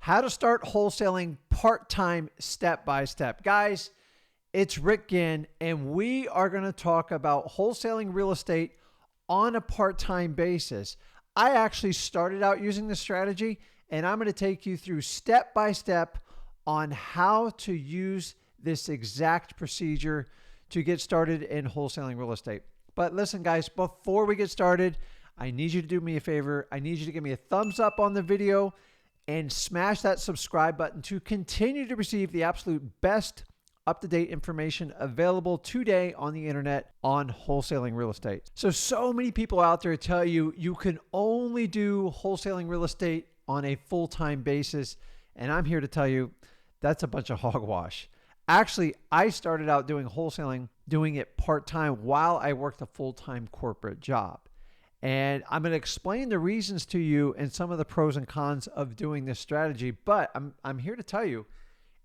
How to start wholesaling part-time step by step. Guys, it's Rick Ginn, and we are going to talk about wholesaling real estate on a part-time basis. I actually started out using this strategy, and I'm going to take you through step by step on how to use this exact procedure to get started in wholesaling real estate. But listen, guys, before we get started, I need you to do me a favor. I need you to give me a thumbs up on the video and smash that subscribe button to continue to receive the absolute best up-to-date information available today on the internet on wholesaling real estate. So many people out there tell you you can only do wholesaling real estate on a full-time basis, and I'm here to tell you that's a bunch of hogwash. Actually, I started out doing wholesaling, doing it part-time while I worked a full-time corporate job. And I'm going to explain the reasons to you and some of the pros and cons of doing this strategy. But I'm here to tell you,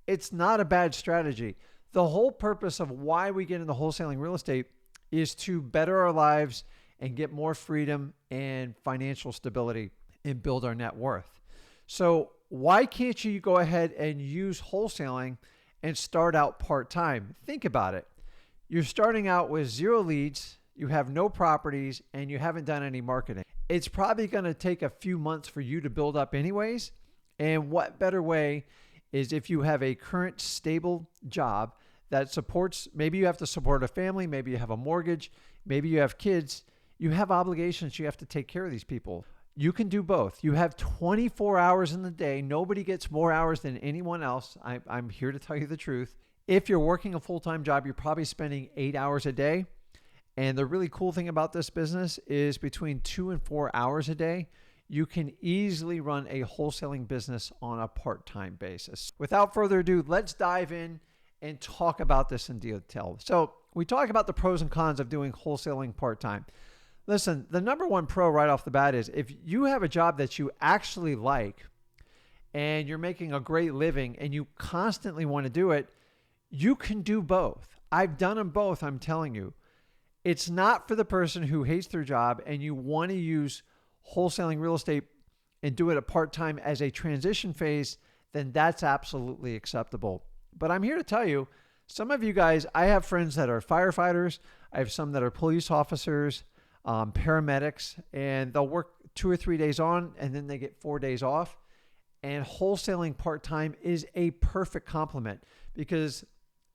it's not a bad strategy. The whole purpose of why we get into wholesaling real estate is to better our lives and get more freedom and financial stability and build our net worth. So why can't you go ahead and use wholesaling and start out part-time? Think about it. You're starting out with 0 leads. You have no properties, and you haven't done any marketing. It's probably going to take a few months for you to build up anyways. And what better way is if you have a current stable job that supports, maybe you have to support a family, maybe you have a mortgage, maybe you have kids, you have obligations, you have to take care of these people. You can do both. You have 24 hours in the day. Nobody gets more hours than anyone else. I'm here to tell you the truth. If you're working a full-time job, you're probably spending 8 hours a day. And the really cool thing about this business is between 2 and 4 hours a day, you can easily run a wholesaling business on a part-time basis. Without further ado, let's dive in and talk about this in detail. So we talk about the pros and cons of doing wholesaling part-time. Listen, the number one pro right off the bat is if you have a job that you actually like and you're making a great living and you constantly want to do it, you can do both. I've done them both, I'm telling you. It's not for the person who hates their job and you want to use wholesaling real estate and do it at part-time as a transition phase, then that's absolutely acceptable. But I'm here to tell you, some of you guys, I have friends that are firefighters. I have some that are police officers, paramedics, and they'll work 2 or 3 days on and then they get 4 days off. And wholesaling part-time is a perfect complement because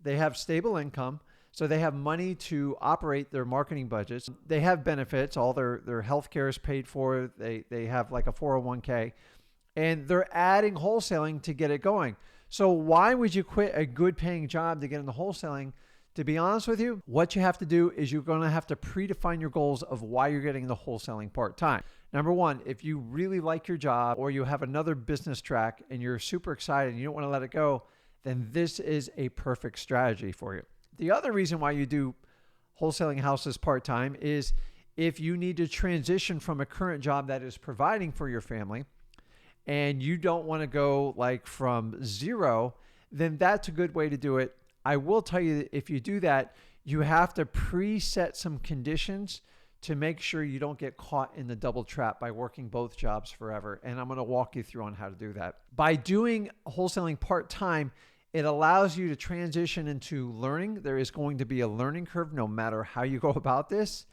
they have stable income. So they have money to operate their marketing budgets. They have benefits. All their health care is paid for. They have like a 401k. And they're adding wholesaling to get it going. So why would you quit a good paying job to get into wholesaling? To be honest with you, what you have to do is you're going to have to predefine your goals of why you're getting into wholesaling part-time. Number one, if you really like your job or you have another business track and you're super excited and you don't want to let it go, then this is a perfect strategy for you. The other reason why you do wholesaling houses part-time is if you need to transition from a current job that is providing for your family and you don't want to go like from 0, then that's a good way to do it. I will tell you that if you do that, you have to preset some conditions to make sure you don't get caught in the double trap by working both jobs forever. And I'm going to walk you through on how to do that. By doing wholesaling part-time, it allows you to transition into learning. There is going to be a learning curve no matter how you go about this.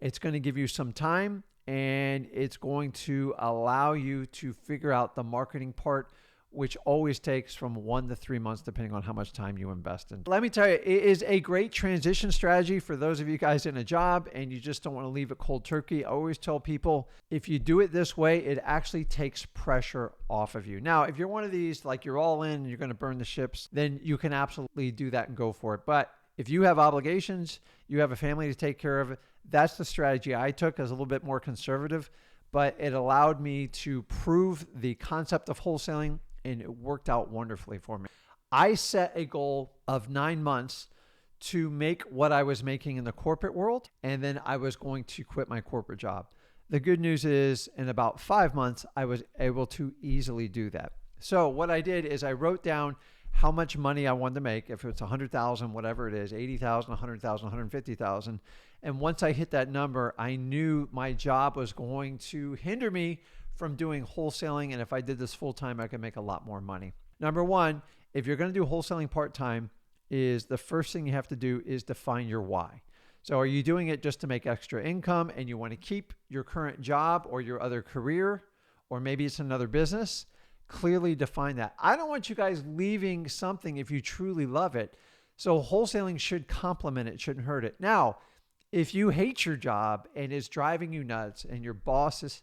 It's going to give you some time and it's going to allow you to figure out the marketing part, which always takes from 1 to 3 months, depending on how much time you invest in. Let me tell you, it is a great transition strategy for those of you guys in a job and you just don't want to leave it cold turkey. I always tell people, if you do it this way, it actually takes pressure off of you. Now, if you're one of these, like you're all in and you're going to burn the ships, then you can absolutely do that and go for it. But if you have obligations, you have a family to take care of, that's the strategy I took as a little bit more conservative, but it allowed me to prove the concept of wholesaling and it worked out wonderfully for me. I set a goal of 9 months to make what I was making in the corporate world, and then I was going to quit my corporate job. The good news is in about 5 months, I was able to easily do that. So what I did is I wrote down how much money I wanted to make, if it's 100,000, whatever it is, 80,000, 100,000, 150,000. And once I hit that number, I knew my job was going to hinder me from doing wholesaling, and if I did this full time, I could make a lot more money. Number one, if you're going to do wholesaling part time, is the first thing you have to do is define your why. So are you doing it just to make extra income and you want to keep your current job or your other career, or maybe it's another business? Clearly define that. I don't want you guys leaving something if you truly love it. So wholesaling should complement it, shouldn't hurt it. Now, if you hate your job and it's driving you nuts and your boss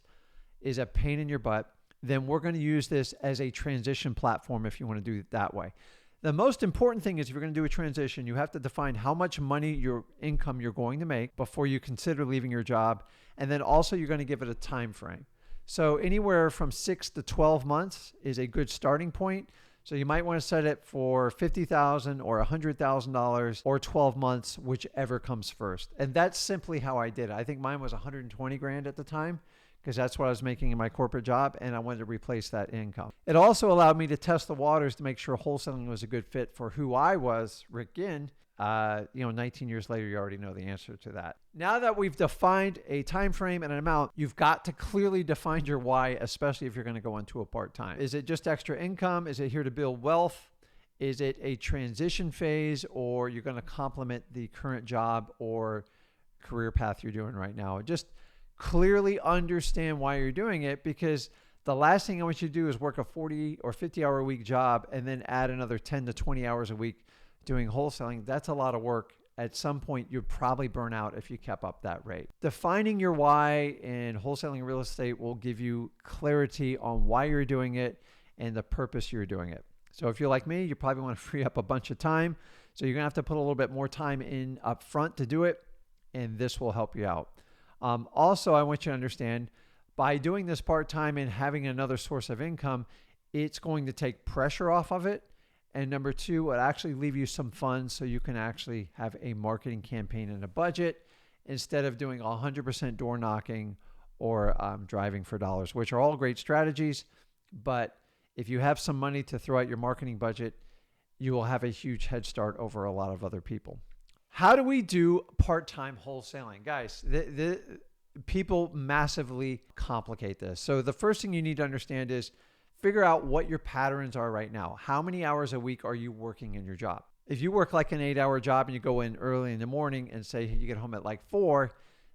is a pain in your butt, then we're going to use this as a transition platform if you want to do it that way. The most important thing is if you're going to do a transition, you have to define how much money, your income you're going to make before you consider leaving your job. And then also you're going to give it a time frame. So anywhere from 6 to 12 months is a good starting point. So you might want to set it for $50,000 or $100,000 or 12 months, whichever comes first. And that's simply how I did it. I think mine was 120 grand at the time, because that's what I was making in my corporate job, and I wanted to replace that income. It also allowed me to test the waters to make sure wholesaling was a good fit for who I was, Rick Ginn. 19 years later, you already know the answer to that. Now that we've defined a time frame and an amount, you've got to clearly define your why, especially if you're going to go into a part-time. Is it just extra income? Is it here to build wealth? Is it a transition phase, or you're going to complement the current job or career path you're doing right now? Just clearly understand why you're doing it, because the last thing I want you to do is work a 40 or 50 hour a week job and then add another 10 to 20 hours a week doing wholesaling. That's a lot of work. At some point, you'd probably burn out if you kept up that rate. Defining your why in wholesaling real estate will give you clarity on why you're doing it and the purpose you're doing it. So if you're like me, you probably want to free up a bunch of time. So you're going to have to put a little bit more time in up front to do it, and this will help you out. Also, I want you to understand, by doing this part-time and having another source of income, it's going to take pressure off of it. And number two, it'll actually leave you some funds so you can actually have a marketing campaign and a budget instead of doing 100% door knocking or driving for dollars, which are all great strategies. But if you have some money to throw at your marketing budget, you will have a huge head start over a lot of other people. How do we do part-time wholesaling? Guys, the people massively complicate this. So the first thing you need to understand is figure out what your patterns are right now. How many hours a week are you working in your job? If you work like an 8-hour job and you go in early in the morning and say you get home at like 4,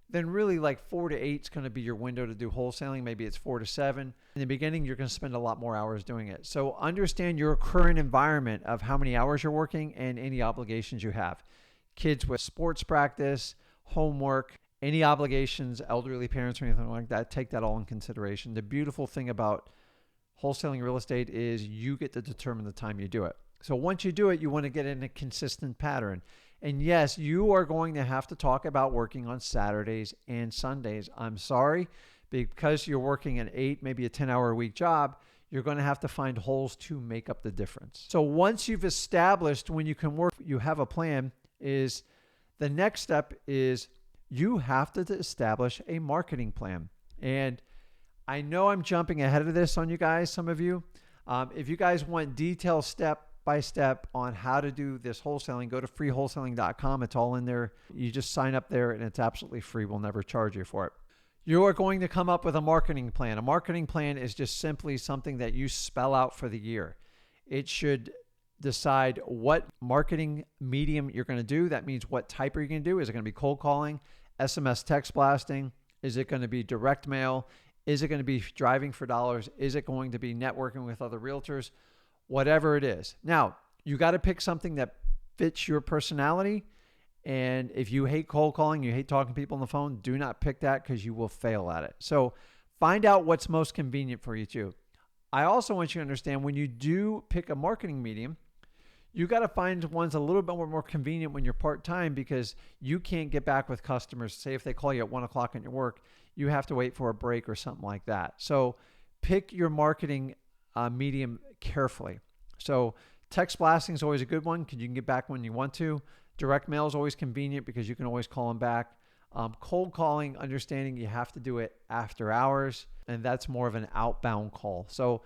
then really like 4 to 8 is going to be your window to do wholesaling. Maybe it's 4 to 7. In the beginning, you're going to spend a lot more hours doing it. So understand your current environment of how many hours you're working and any obligations you have. Kids with sports practice, homework, any obligations, elderly parents or anything like that, take that all in consideration. The beautiful thing about wholesaling real estate is you get to determine the time you do it. So once you do it, you want to get in a consistent pattern. And yes, you are going to have to talk about working on Saturdays and Sundays. I'm sorry, because you're working an 8, maybe a 10-hour a week job, you're going to have to find holes to make up the difference. So once you've established when you can work, you have a plan, is the next step is you have to establish a marketing plan. And I know I'm jumping ahead of this on you guys, some of you. If you guys want detailed step by step on how to do this wholesaling, go to freewholesaling.com. It's all in there. You just sign up there and it's absolutely free. We'll never charge you for it. You are going to come up with a marketing plan. A marketing plan is just simply something that you spell out for the year. It should decide what marketing medium you're going to do. That means what type are you going to do? Is it going to be cold calling, SMS text blasting? Is it going to be direct mail? Is it going to be driving for dollars? Is it going to be networking with other realtors? Whatever it is. Now, you got to pick something that fits your personality. And if you hate cold calling, you hate talking to people on the phone, do not pick that because you will fail at it. So find out what's most convenient for you too. I also want you to understand when you do pick a marketing medium, you got to find ones a little bit more convenient when you're part-time, because you can't get back with customers. Say if they call you at 1 o'clock in your work, you have to wait for a break or something like that. So pick your marketing medium carefully. So text blasting is always a good one because you can get back when you want to. Direct mail is always convenient because you can always call them back. Cold calling, understanding you have to do it after hours, and that's more of an outbound call. So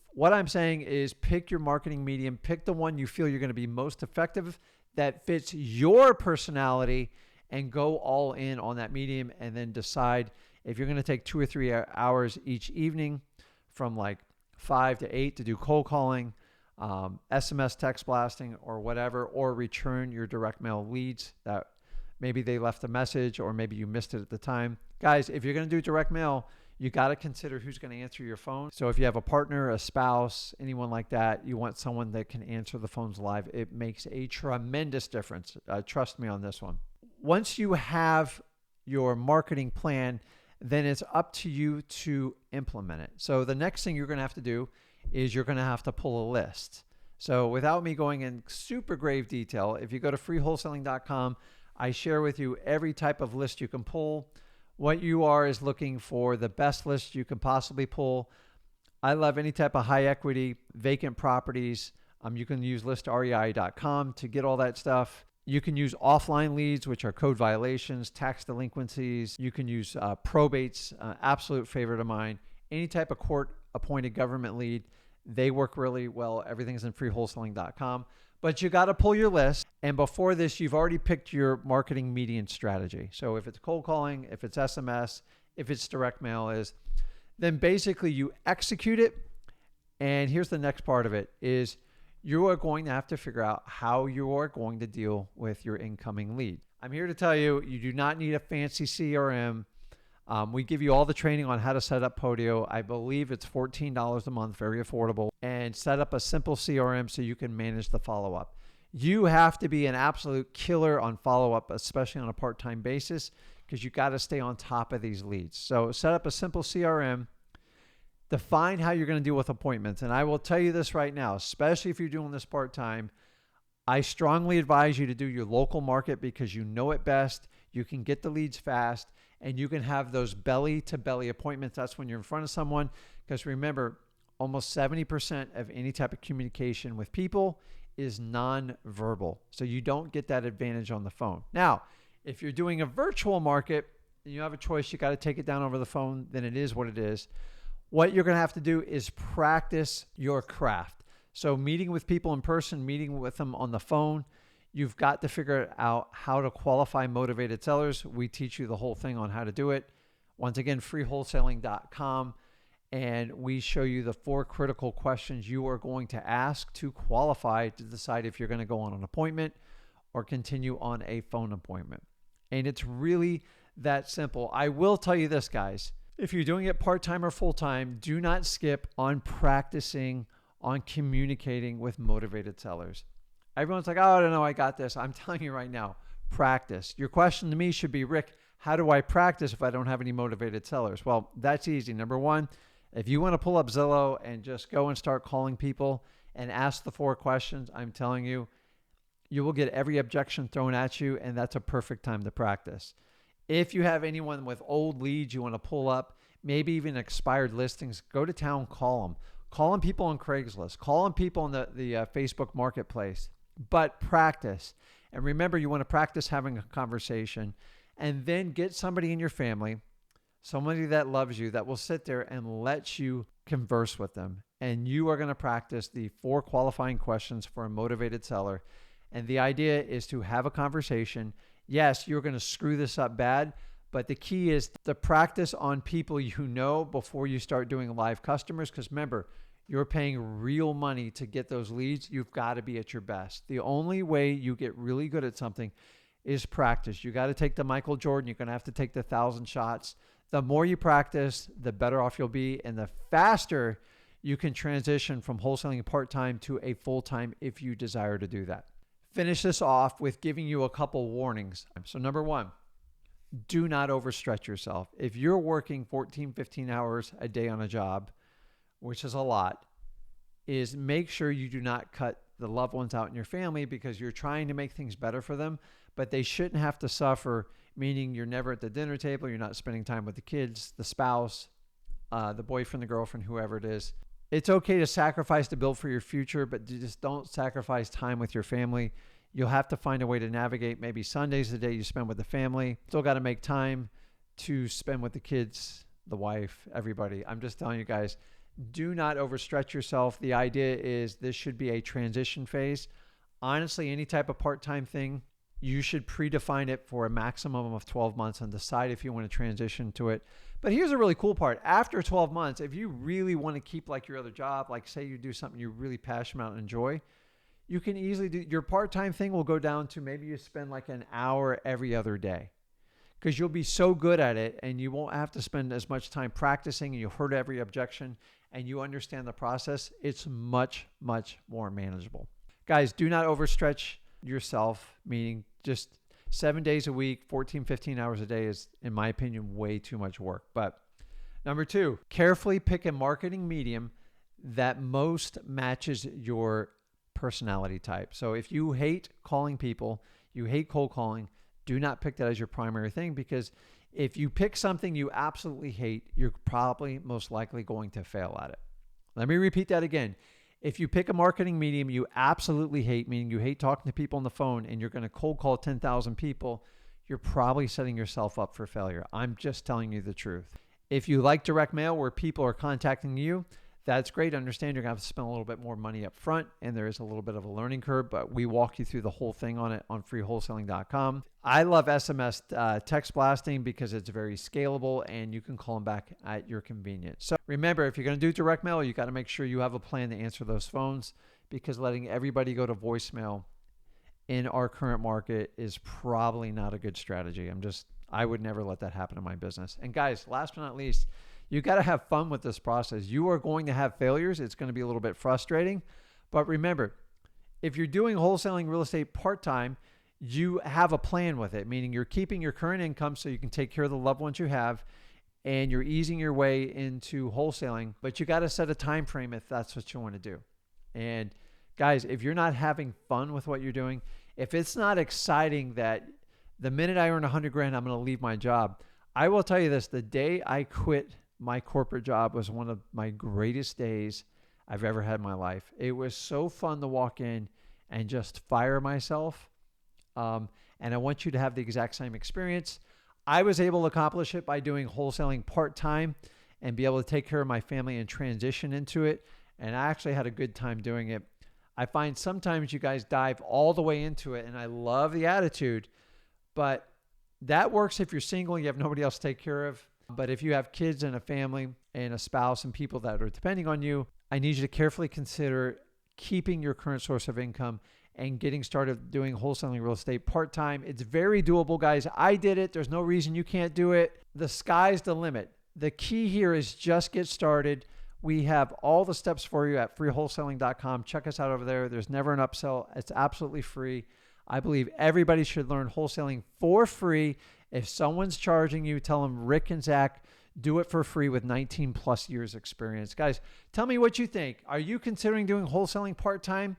what I'm saying is pick your marketing medium, pick the one you feel you're going to be most effective, that fits your personality, and go all in on that medium, and then decide if you're going to take 2 or 3 hours each evening from like 5 to 8 to do cold calling, SMS text blasting or whatever, or return your direct mail leads that maybe they left a message or maybe you missed it at the time. Guys, if you're going to do direct mail, you got to consider who's going to answer your phone. So if you have a partner, a spouse, anyone like that, you want someone that can answer the phones live. It makes a tremendous difference. Trust me on this one. Once you have your marketing plan, then it's up to you to implement it. So the next thing you're going to have to do is you're going to have to pull a list. So without me going in super grave detail, if you go to freewholesaling.com, I share with you every type of list you can pull. What you are is looking for the best list you can possibly pull. I love any type of high equity, vacant properties. You can use listrei.com to get all that stuff. You can use offline leads, which are code violations, tax delinquencies. You can use probates, absolute favorite of mine. Any type of court-appointed government lead, they work really well. Everything's in freewholesaling.com. But you got to pull your list. And before this, you've already picked your marketing median strategy. So if it's cold calling, if it's SMS, if it's direct mail then basically you execute it. And here's the next part of it is you are going to have to figure out how you are going to deal with your incoming lead. I'm here to tell you, you do not need a fancy CRM. We give you all the training on how to set up Podio. I believe it's $14 a month, very affordable, and set up a simple CRM so you can manage the follow-up. You have to be an absolute killer on follow-up, especially on a part-time basis, because you got to stay on top of these leads. So set up a simple CRM. Define how you're going to deal with appointments. And I will tell you this right now, especially if you're doing this part-time, I strongly advise you to do your local market because you know it best. You can get the leads fast and you can have those belly-to-belly appointments. That's when you're in front of someone. Because remember, almost 70% of any type of communication with people is non-verbal. So you don't get that advantage on the phone. Now, if you're doing a virtual market and you have a choice, you got to take it down over the phone, then it is what it is. What you're going to have to do is practice your craft. So meeting with people in person, meeting with them on the phone, you've got to figure out how to qualify motivated sellers. We teach you the whole thing on how to do it. Once again, freewholesaling.com. And we show you the 4 critical questions you are going to ask to qualify to decide if you're going to go on an appointment or continue on a phone appointment. And it's really that simple. I will tell you this, guys. If you're doing it part-time or full-time, do not skip on practicing on communicating with motivated sellers. Everyone's like, oh, I don't know, I got this. I'm telling you right now, practice. Your question to me should be, Rick, how do I practice if I don't have any motivated sellers? Well, that's easy. Number one, if you want to pull up Zillow and just go and start calling people and ask the 4 questions, I'm telling you, you will get every objection thrown at you, and that's a perfect time to practice. If you have anyone with old leads you want to pull up, maybe even expired listings, go to town, call them. Call them people on Craigslist. Call them people in the Facebook marketplace. But practice. And remember, you want to practice having a conversation and then get somebody in your family, somebody that loves you, that will sit there and let you converse with them. And you are going to practice the 4 qualifying questions for a motivated seller. And the idea is to have a conversation. Yes, you're going to screw this up bad, but the key is to practice on people you know before you start doing live customers. Because remember, you're paying real money to get those leads. You've got to be at your best. The only way you get really good at something is practice. You got to take the Michael Jordan. You're going to have to take the 1,000 shots. The more you practice, the better off you'll be. And the faster you can transition from wholesaling part-time to a full-time if you desire to do that. Finish this off with giving you a couple warnings. So number 1, do not overstretch yourself. If you're working 14, 15 hours a day on a job, which is a lot, is make sure you do not cut the loved ones out in your family because you're trying to make things better for them, but they shouldn't have to suffer, meaning you're never at the dinner table, you're not spending time with the kids, the spouse, the boyfriend, the girlfriend, whoever it is. It's okay to sacrifice to build for your future, but just don't sacrifice time with your family. You'll have to find a way to navigate. Maybe Sunday's the day you spend with the family. Still got to make time to spend with the kids, the wife, everybody. I'm just telling you guys, do not overstretch yourself. The idea is this should be a transition phase. Honestly, any type of part-time thing, you should predefine it for a maximum of 12 months and decide if you want to transition to it. But here's a really cool part. After 12 months, if you really want to keep like your other job, like say you do something you're really passionate about and enjoy, you can easily do your part-time thing will go down to maybe you spend like an hour every other day, because you'll be so good at it and you won't have to spend as much time practicing, and you'll heard every objection and you understand the process. It's much, much more manageable. Guys, do not overstretch yourself, meaning just 7 days a week, 14, 15 hours a day is, in my opinion, way too much work. But number 2, carefully pick a marketing medium that most matches your personality type. So if you hate calling people, you hate cold calling, do not pick that as your primary thing, because if you pick something you absolutely hate, you're probably most likely going to fail at it. Let me repeat that again. If you pick a marketing medium you absolutely hate, meaning you hate talking to people on the phone, and you're going to cold call 10,000 people, you're probably setting yourself up for failure. I'm just telling you the truth. If you like direct mail where people are contacting you, that's great. Understand you're going to have to spend a little bit more money up front, and there is a little bit of a learning curve, but we walk you through the whole thing on it on freewholesaling.com. I love SMS text blasting because it's very scalable and you can call them back at your convenience. So remember, if you're going to do direct mail, you got to make sure you have a plan to answer those phones, because letting everybody go to voicemail in our current market is probably not a good strategy. I would never let that happen in my business. And guys, last but not least, you got to have fun with this process. You are going to have failures. It's going to be a little bit frustrating. But remember, if you're doing wholesaling real estate part-time, you have a plan with it, meaning you're keeping your current income so you can take care of the loved ones you have, and you're easing your way into wholesaling. But you got to set a time frame if that's what you want to do. And guys, if you're not having fun with what you're doing, if it's not exciting that the minute I earn 100 grand, I'm going to leave my job. I will tell you this, the day I quit my corporate job was one of my greatest days I've ever had in my life. It was so fun to walk in and just fire myself. And I want you to have the exact same experience. I was able to accomplish it by doing wholesaling part-time and be able to take care of my family and transition into it. And I actually had a good time doing it. I find sometimes you guys dive all the way into it, and I love the attitude, but that works if you're single and you have nobody else to take care of. But if you have kids and a family and a spouse and people that are depending on you, I need you to carefully consider keeping your current source of income and getting started doing wholesaling real estate part-time. It's very doable, guys. I did it. There's no reason you can't do it. The sky's the limit. The key here is just get started. We have all the steps for you at freewholesaling.com. Check us out over there. There's never an upsell. It's absolutely free. I believe everybody should learn wholesaling for free. If someone's charging you, tell them Rick and Zach do it for free with 19 plus years experience. Guys, tell me what you think. Are you considering doing wholesaling part-time?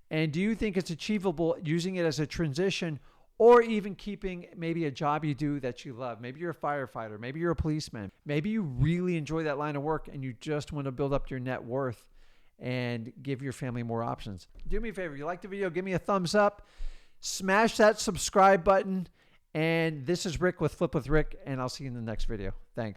And do you think it's achievable using it as a transition, or even keeping maybe a job you do that you love? Maybe you're a firefighter. Maybe you're a policeman. Maybe you really enjoy that line of work and you just want to build up your net worth and give your family more options. Do me a favor. If you like the video, give me a thumbs up. Smash that subscribe button. And this is Rick with Flip with Rick, and I'll see you in the next video. Thanks.